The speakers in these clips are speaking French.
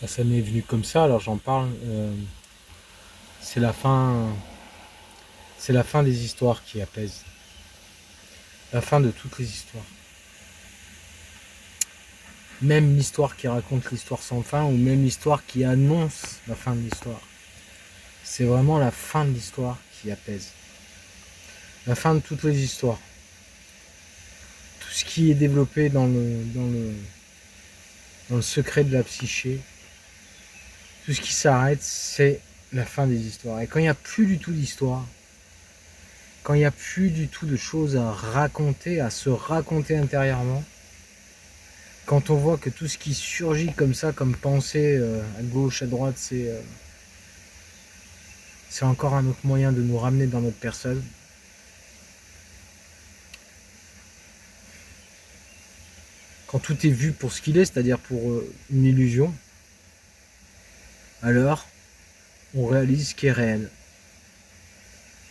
Ça m'est venu comme ça, alors j'en parle. C'est la fin, c'est la fin des histoires qui apaise. La fin de toutes les histoires. Même l'histoire qui raconte l'histoire sans fin, ou même l'histoire qui annonce la fin de l'histoire. C'est vraiment la fin de l'histoire qui apaise. La fin de toutes les histoires. Tout ce qui est développé dans le secret de la psyché, tout ce qui s'arrête, c'est la fin des histoires. Et quand il n'y a plus du tout d'histoire, quand il n'y a plus du tout de choses à raconter, à se raconter intérieurement, quand on voit que tout ce qui surgit comme ça, comme pensée à gauche, à droite, c'est encore un autre moyen de nous ramener dans notre personne. Quand tout est vu pour ce qu'il est, c'est-à-dire pour une illusion, alors on réalise ce qui est réel.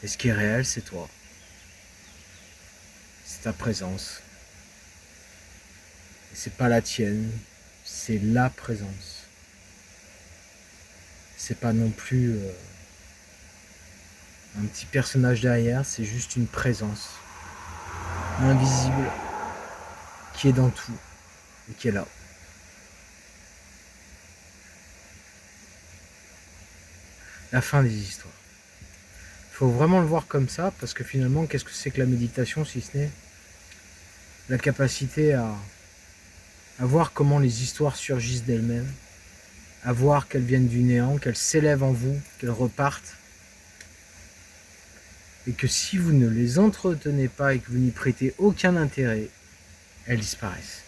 Et ce qui est réel, c'est toi. C'est ta présence. Et c'est pas la tienne, c'est la présence. C'est pas non plus un petit personnage derrière, c'est juste une présence invisible qui est dans tout et qui est là. La fin des histoires. Il faut vraiment le voir comme ça, parce que finalement, qu'est-ce que c'est que la méditation, si ce n'est la capacité à voir comment les histoires surgissent d'elles-mêmes, à voir qu'elles viennent du néant, qu'elles s'élèvent en vous, qu'elles repartent, et que si vous ne les entretenez pas et que vous n'y prêtez aucun intérêt, elles disparaissent.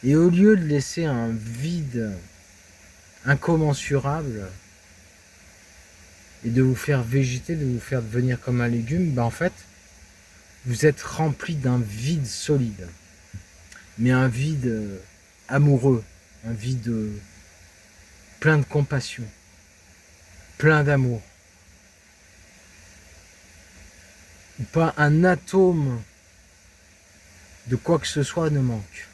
Et au lieu de laisser un vide incommensurable et de vous faire végéter, de vous faire devenir comme un légume, en fait, vous êtes rempli d'un vide solide, mais un vide amoureux, un vide plein de compassion, plein d'amour. Pas un atome de quoi que ce soit ne manque.